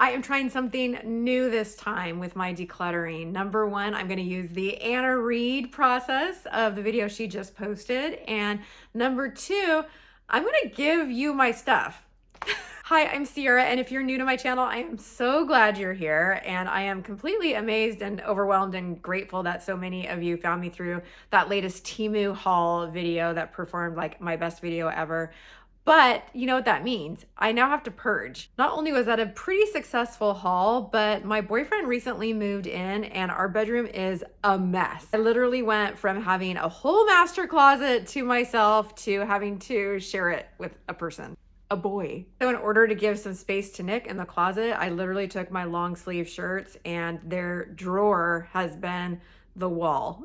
I am trying something new this time with my decluttering. Number one, I'm going to use the Anna Reid process of the video she just posted. And number two, I'm going to give you my stuff. Hi, I'm Sierra, and if you're new to my channel, I am so glad you're here, and I am completely amazed and overwhelmed and grateful that so many of you found me through that latest Temu haul video that performed like my best video ever. But you know what that means? I now have to purge. Not only was that a pretty successful haul, but my boyfriend recently moved in and our bedroom is a mess. I literally went from having a whole master closet to myself to having to share it with a person. A boy. So in order to give some space to Nick in the closet, I literally took my long sleeve shirts and their drawer has been the wall.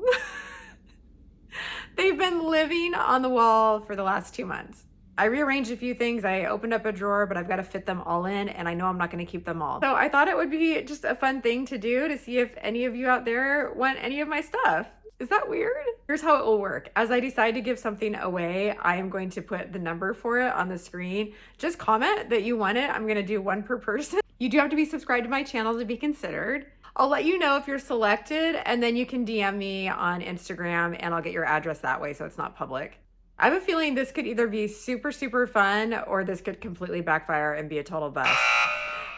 They've been living on the wall for the last 2 months. I rearranged a few things. I opened up a drawer, but I've got to fit them all in and I know I'm not going to keep them all. So I thought it would be just a fun thing to do to see if any of you out there want any of my stuff. Is that weird? Here's how it will work. As I decide to give something away, I am going to put the number for it on the screen. Just comment that you want it. I'm going to do one per person. You do have to be subscribed to my channel to be considered. I'll let you know if you're selected and then you can DM me on Instagram and I'll get your address that way so it's not public. I have a feeling this could either be super, super fun or this could completely backfire and be a total bust.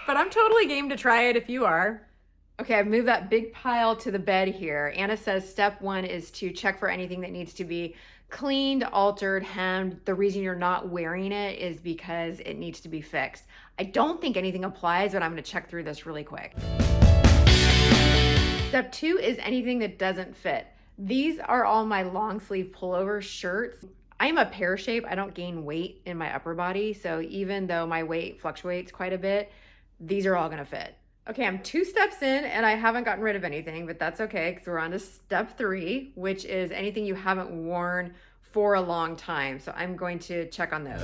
But I'm totally game to try it if you are. Okay, I've moved that big pile to the bed here. Anna says step one is to check for anything that needs to be cleaned, altered, hemmed. The reason you're not wearing it is because it needs to be fixed. I don't think anything applies, but I'm gonna check through this really quick. Step two is anything that doesn't fit. These are all my long sleeve pullover shirts. I am a pear shape. I don't gain weight in my upper body. So even though my weight fluctuates quite a bit, these are all gonna fit. Okay, I'm 2 steps in and I haven't gotten rid of anything, but that's okay because we're on to step 3, which is anything you haven't worn for a long time. So I'm going to check on those.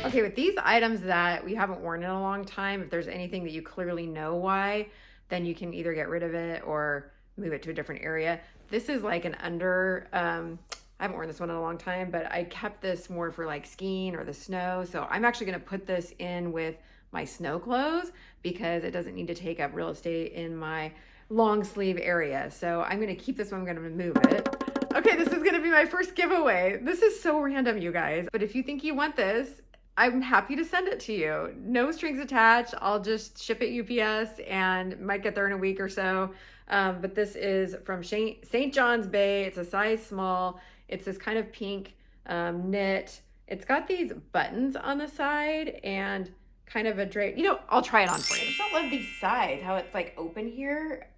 Okay, with these items that we haven't worn in a long time, if there's anything that you clearly know why, then you can either get rid of it or move it to a different area. This is like an under, I haven't worn this one in a long time, but I kept this more for like skiing or the snow. So I'm actually gonna put this in with my snow clothes because it doesn't need to take up real estate in my long sleeve area. So I'm gonna keep this one, I'm gonna move it. Okay, this is gonna be my first giveaway. This is so random, you guys. But if you think you want this, I'm happy to send it to you. No strings attached. I'll just ship it UPS and might get there in a week or so. But this is from St. John's Bay. It's a size small. It's this kind of pink knit. It's got these buttons on the side and kind of a drape. You know, I'll try it on for you. I just don't love these sides, how it's like open here.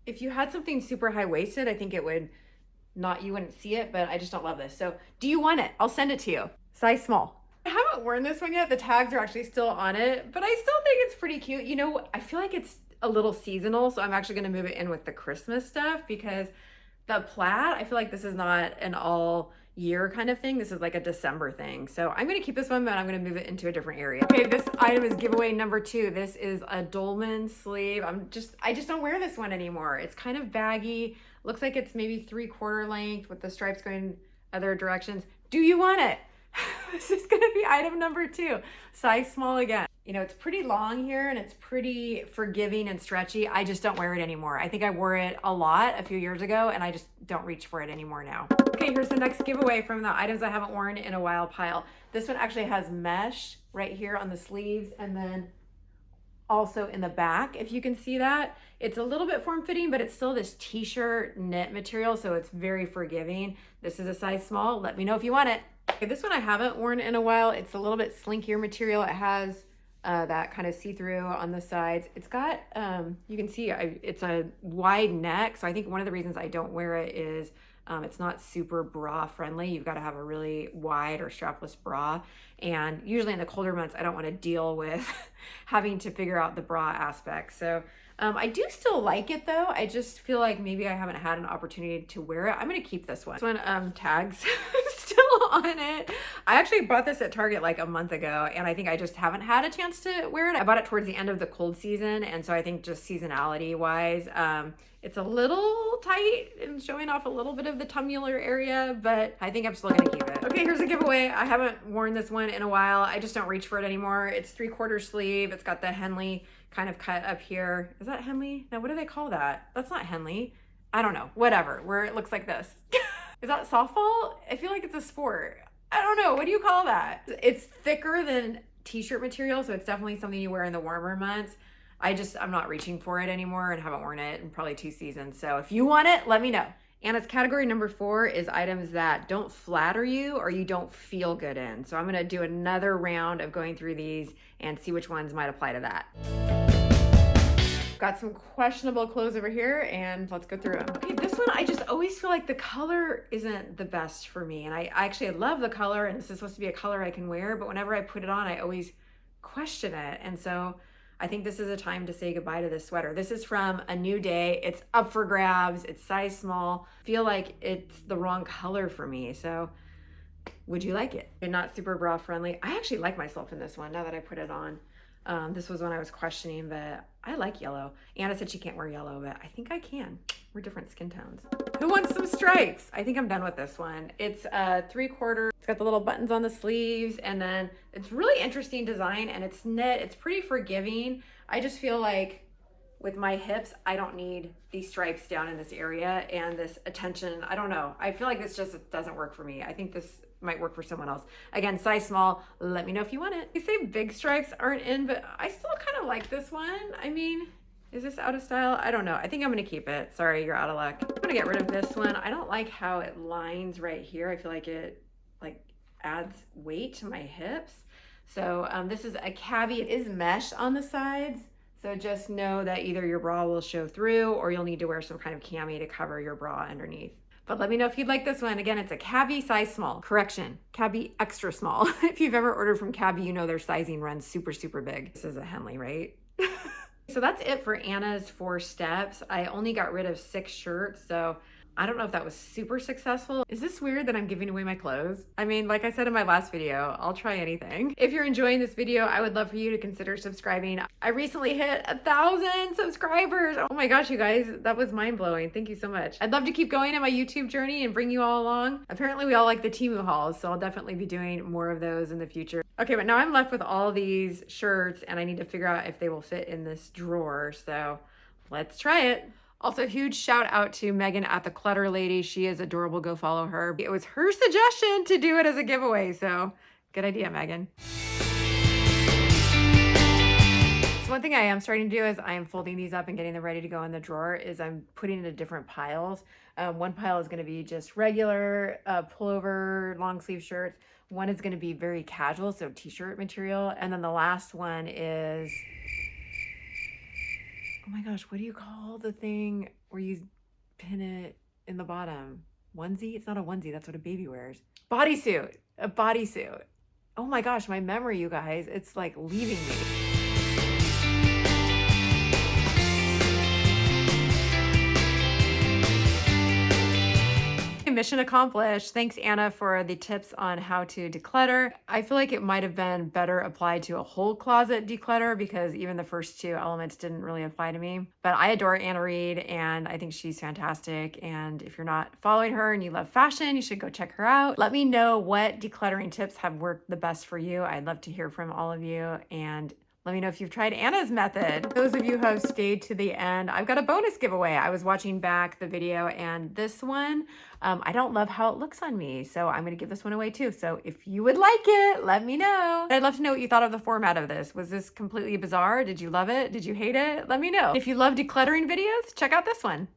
If you had something super high-waisted, I think it would you wouldn't see it, but I just don't love this. So do you want it? I'll send it to you. Size small. I haven't worn this one yet. The tags are actually still on it, but I still think it's pretty cute. You know, I feel like it's a little seasonal, so I'm actually gonna move it in with the Christmas stuff because the plaid, I feel like this is not an all year kind of thing. This is like a December thing. So I'm gonna keep this one, but I'm gonna move it into a different area. Okay, this item is giveaway number 2. This is a dolman sleeve. I just don't wear this one anymore. It's kind of baggy. Looks like it's maybe 3/4 length with the stripes going other directions. Do you want it? This is gonna be item number 2, size small again. You know, it's pretty long here and it's pretty forgiving and stretchy. I just don't wear it anymore. I think I wore it a lot a few years ago and I just don't reach for it anymore now. Okay, here's the next giveaway from the items I haven't worn in a while pile. This one actually has mesh right here on the sleeves and then also in the back, if you can see that. It's a little bit form-fitting, but it's still this t-shirt knit material, so it's very forgiving. This is a size small. Let me know if you want it. Okay, this one I haven't worn in a while. It's a little bit slinkier material. It has that kind of see-through on the sides. It's got, you can see it's a wide neck, so I think one of the reasons I don't wear it is it's not super bra friendly. You've got to have a really wide or strapless bra. And usually in the colder months, I don't want to deal with having to figure out the bra aspect. So I do still like it though. I just feel like maybe I haven't had an opportunity to wear it. I'm going to keep this one. This one tags still on it. I actually bought this at Target like a month ago, and I think I just haven't had a chance to wear it. I bought it towards the end of the cold season, and so I think just seasonality wise, it's a little tight and showing off a little bit of the tumular area, but I think I'm still gonna keep it. Okay, here's a giveaway. I haven't worn this one in a while. I just don't reach for it anymore. It's 3/4 sleeve. It's got the Henley kind of cut up here. Is that Henley? No, what do they call that? That's not Henley. I don't know, whatever, where it looks like this. Is that softball? I feel like it's a sport. I don't know, what do you call that? It's thicker than t-shirt material, so it's definitely something you wear in the warmer months. I'm not reaching for it anymore and haven't worn it in probably 2 seasons. So if you want it, let me know. Anna's category number 4 is items that don't flatter you or you don't feel good in. So I'm gonna do another round of going through these and see which ones might apply to that. Got some questionable clothes over here, and let's go through them. Okay, this one, I just always feel like the color isn't the best for me. And I actually love the color, and this is supposed to be a color I can wear, but whenever I put it on, I always question it. And so I think this is a time to say goodbye to this sweater. This is from A New Day. It's up for grabs. It's size small. I feel like it's the wrong color for me. So would you like it? And not super bra friendly. I actually like myself in this one now that I put it on. This was when I was questioning, but I like yellow. Anna said she can't wear yellow, but I think I can. We're different skin tones. Who wants some stripes? I think I'm done with this one. It's 3/4. It's got the little buttons on the sleeves, and then it's really interesting design, and it's knit. It's pretty forgiving. I just feel like with my hips, I don't need these stripes down in this area and this attention. I don't know. I feel like this just doesn't work for me. I think this might work for someone else. Again, size small. Let me know if you want it. They say big stripes aren't in, but I still kind of like this one. I mean, is this out of style? I don't know. I think I'm gonna keep it. Sorry, you're out of luck. I'm gonna get rid of this one. I don't like how it lines right here. I feel like it adds weight to my hips. So this is a cabbie. It is mesh on the sides. So just know that either your bra will show through or you'll need to wear some kind of cami to cover your bra underneath. But let me know if you'd like this one. Again, it's a cabbie size small. Correction, cabbie extra small. If you've ever ordered from cabbie, you know their sizing runs super, super big. This is a Henley, right? So that's it for Anna's 4 steps. I only got rid of 6 shirts, so I don't know if that was super successful. Is this weird that I'm giving away my clothes? I mean, like I said in my last video, I'll try anything. If you're enjoying this video, I would love for you to consider subscribing. I recently hit 1,000 subscribers. Oh my gosh, you guys, that was mind-blowing. Thank you so much. I'd love to keep going on my YouTube journey and bring you all along. Apparently we all like the Temu hauls, so I'll definitely be doing more of those in the future. Okay, but now I'm left with all these shirts and I need to figure out if they will fit in this drawer, so let's try it. Also, huge shout out to Megan at the Clutter Lady. She is adorable. Go follow her. It was her suggestion to do it as a giveaway, so good idea, Megan. So one thing I am starting to do is I am folding these up and getting them ready to go in the drawer is I'm putting into different piles. One pile is going to be just regular pullover long sleeve shirts. One is going to be very casual, so t-shirt material. And then the last one is, oh my gosh, what do you call the thing where you pin it in the bottom? Onesie? It's not a onesie. That's what a baby wears. Bodysuit. A bodysuit. Oh my gosh, my memory, you guys. It's like leaving me. Mission accomplished. Thanks, Anna, for the tips on how to declutter. I feel like it might have been better applied to a whole closet declutter because even the first 2 elements didn't really apply to me. But I adore Anna Reid and I think she's fantastic. And if you're not following her and you love fashion, you should go check her out. Let me know what decluttering tips have worked the best for you. I'd love to hear from all of you. And let me know if you've tried Anna's method. Those of you who have stayed to the end, I've got a bonus giveaway. I was watching back the video and this one, I don't love how it looks on me. So I'm gonna give this one away too. So if you would like it, let me know. I'd love to know what you thought of the format of this. Was this completely bizarre? Did you love it? Did you hate it? Let me know. If you love decluttering videos, check out this one.